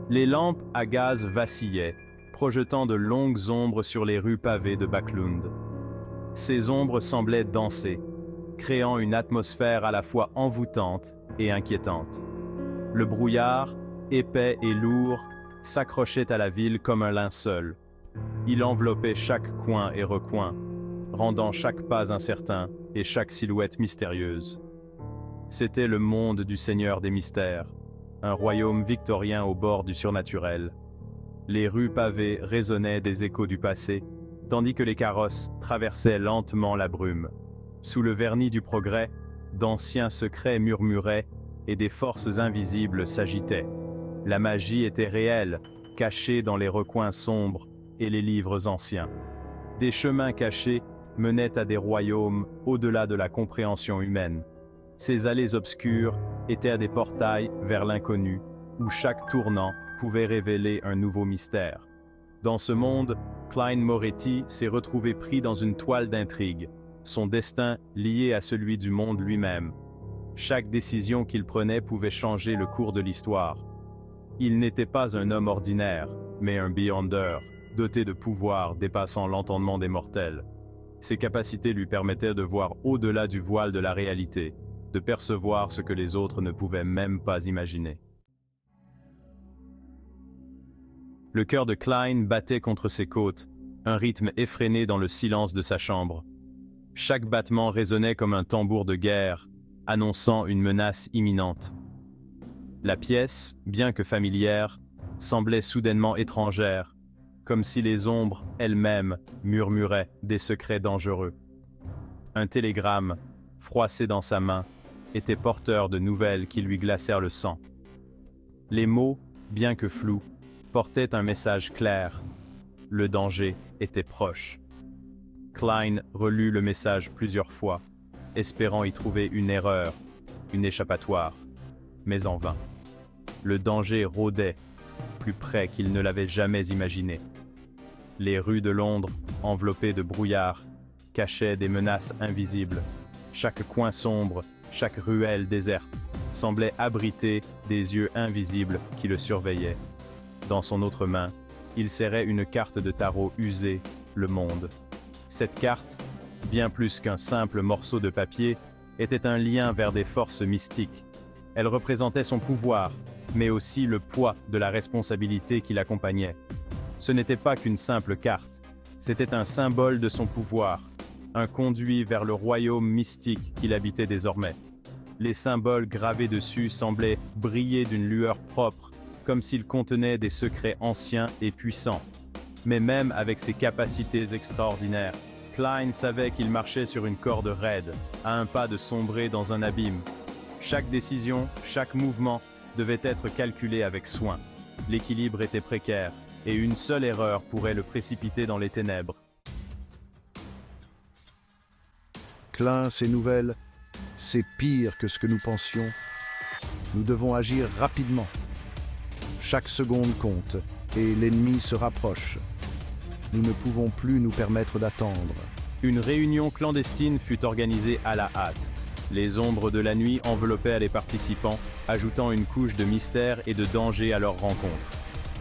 Les lampes à gaz vacillaient, projetant de longues ombres sur les rues pavées de Backlund. Ces ombres semblaient danser, créant une atmosphère à la fois envoûtante et inquiétante. Le brouillard, épais et lourd, s'accrochait à la ville comme un linceul. Il enveloppait chaque coin et recoin, rendant chaque pas incertain et chaque silhouette mystérieuse. C'était le monde du Seigneur des Mystères, un royaume victorien au bord du surnaturel. Les rues pavées résonnaient des échos du passé, tandis que les carrosses traversaient lentement la brume. Sous le vernis du progrès, d'anciens secrets murmuraient et des forces invisibles s'agitaient. La magie était réelle, cachée dans les recoins sombres et les livres anciens. Des chemins cachés menaient à des royaumes au-delà de la compréhension humaine. Ces allées obscures étaient des portails vers l'inconnu, où chaque tournant pouvait révéler un nouveau mystère. Dans ce monde, Cline Moretti s'est retrouvé pris dans une toile d'intrigue, son destin lié à celui du monde lui-même. Chaque décision qu'il prenait pouvait changer le cours de l'histoire. Il n'était pas un homme ordinaire, mais un Beyonder, doté de pouvoirs dépassant l'entendement des mortels. Ses capacités lui permettaient de voir au-delà du voile de la réalité, de percevoir ce que les autres ne pouvaient même pas imaginer. Le cœur de Cline battait contre ses côtes, un rythme effréné dans le silence de sa chambre. Chaque battement résonnait comme un tambour de guerre, annonçant une menace imminente. La pièce, bien que familière, semblait soudainement étrangère, comme si les ombres elles-mêmes murmuraient des secrets dangereux. Un télégramme, froissé dans sa main, était porteur de nouvelles qui lui glacèrent le sang. Les mots, bien que flous, portaient un message clair. Le danger était proche. Cline relut le message plusieurs fois, espérant y trouver une erreur, une échappatoire, mais en vain. Le danger rôdait, plus près qu'il ne l'avait jamais imaginé. Les rues de Londres, enveloppées de brouillard, cachaient des menaces invisibles. Chaque coin sombre, chaque ruelle déserte, semblait abriter des yeux invisibles qui le surveillaient. Dans son autre main, il serrait une carte de tarot usée, le monde. Cette carte, bien plus qu'un simple morceau de papier, était un lien vers des forces mystiques. Elle représentait son pouvoir, mais aussi le poids de la responsabilité qui l'accompagnait. Ce n'était pas qu'une simple carte, c'était un symbole de son pouvoir, un conduit vers le royaume mystique qu'il habitait désormais. Les symboles gravés dessus semblaient briller d'une lueur propre, comme s'ils contenaient des secrets anciens et puissants. Mais même avec ses capacités extraordinaires, Cline savait qu'il marchait sur une corde raide, à un pas de sombrer dans un abîme. Chaque décision, chaque mouvement devait être calculé avec soin. L'équilibre était précaire, et une seule erreur pourrait le précipiter dans les ténèbres. Cline, ces nouvelles, c'est pire que ce que nous pensions. Nous devons agir rapidement. Chaque seconde compte, et l'ennemi se rapproche. Nous ne pouvons plus nous permettre d'attendre. Une réunion clandestine fut organisée à la hâte. Les ombres de la nuit enveloppaient les participants, ajoutant une couche de mystère et de danger à leur rencontre.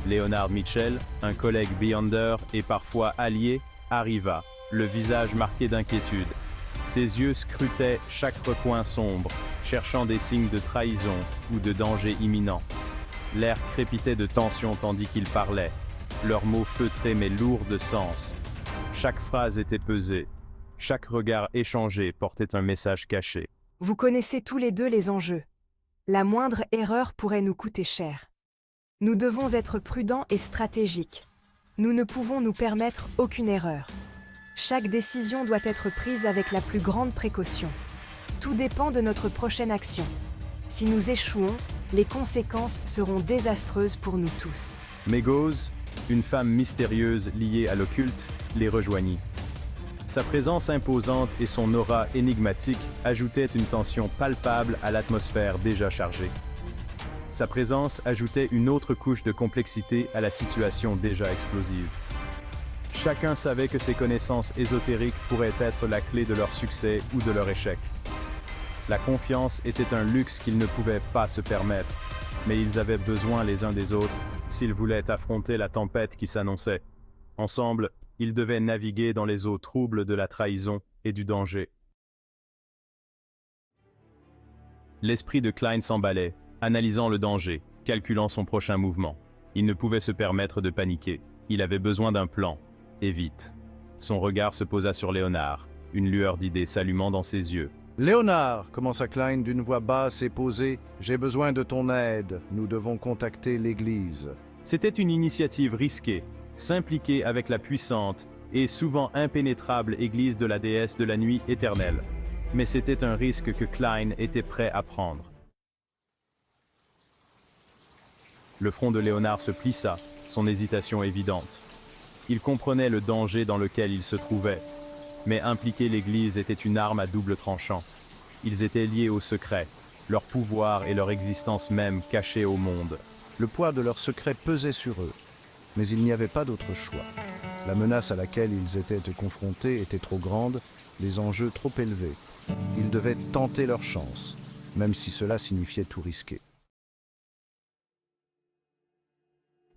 Leonard Mitchell, un collègue Beyonder et parfois allié, arriva, le visage marqué d'inquiétude. Ses yeux scrutaient chaque recoin sombre, cherchant des signes de trahison ou de danger imminent. L'air crépitait de tension tandis qu'ils parlaient, leurs mots feutrés mais lourds de sens. Chaque phrase était pesée, chaque regard échangé portait un message caché. Vous connaissez tous les deux les enjeux. La moindre erreur pourrait nous coûter cher. Nous devons être prudents et stratégiques. Nous ne pouvons nous permettre aucune erreur. Chaque décision doit être prise avec la plus grande précaution. Tout dépend de notre prochaine action. Si nous échouons, les conséquences seront désastreuses pour nous tous. Mégose, une femme mystérieuse liée à l'occulte, les rejoignit. Sa présence imposante et son aura énigmatique ajoutaient une tension palpable à l'atmosphère déjà chargée. Sa présence ajoutait une autre couche de complexité à la situation déjà explosive. Chacun savait que ses connaissances ésotériques pourraient être la clé de leur succès ou de leur échec. La confiance était un luxe qu'ils ne pouvaient pas se permettre, mais ils avaient besoin les uns des autres s'ils voulaient affronter la tempête qui s'annonçait. Ensemble, ils devaient naviguer dans les eaux troubles de la trahison et du danger. L'esprit de Klein s'emballait, analysant le danger, calculant son prochain mouvement. Il ne pouvait se permettre de paniquer. Il avait besoin d'un plan, et vite. Son regard se posa sur Léonard, une lueur d'idées s'allumant dans ses yeux. « Léonard !» commença Klein d'une voix basse et posée. « J'ai besoin de ton aide. Nous devons contacter l'Église. » C'était une initiative risquée, s'impliquer avec la puissante et souvent impénétrable Église de la déesse de la nuit éternelle. Mais c'était un risque que Klein était prêt à prendre. Le front de Léonard se plissa, son hésitation évidente. Il comprenait le danger dans lequel il se trouvait, mais impliquer l'Église était une arme à double tranchant. Ils étaient liés au secret, leur pouvoir et leur existence même cachés au monde. Le poids de leur secret pesait sur eux, mais il n'y avait pas d'autre choix. La menace à laquelle ils étaient confrontés était trop grande, les enjeux trop élevés. Ils devaient tenter leur chance, même si cela signifiait tout risquer.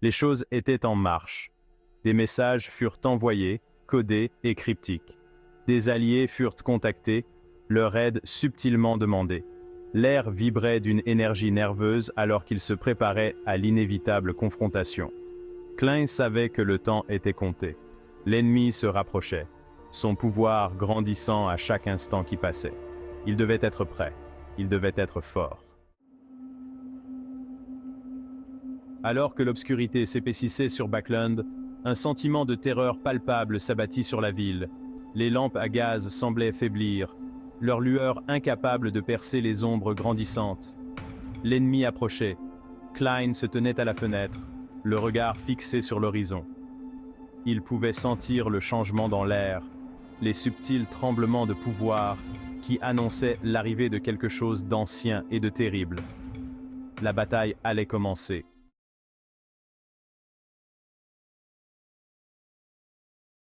Les choses étaient en marche. Des messages furent envoyés, codés et cryptiques. Des alliés furent contactés, leur aide subtilement demandée. L'air vibrait d'une énergie nerveuse alors qu'ils se préparaient à l'inévitable confrontation. Klein savait que le temps était compté. L'ennemi se rapprochait, son pouvoir grandissant à chaque instant qui passait. Il devait être prêt, il devait être fort. Alors que l'obscurité s'épaississait sur Backland, un sentiment de terreur palpable s'abattit sur la ville. Les lampes à gaz semblaient faiblir, leur lueur incapable de percer les ombres grandissantes. L'ennemi approchait. Klein se tenait à la fenêtre, le regard fixé sur l'horizon. Il pouvait sentir le changement dans l'air, les subtils tremblements de pouvoir qui annonçaient l'arrivée de quelque chose d'ancien et de terrible. La bataille allait commencer.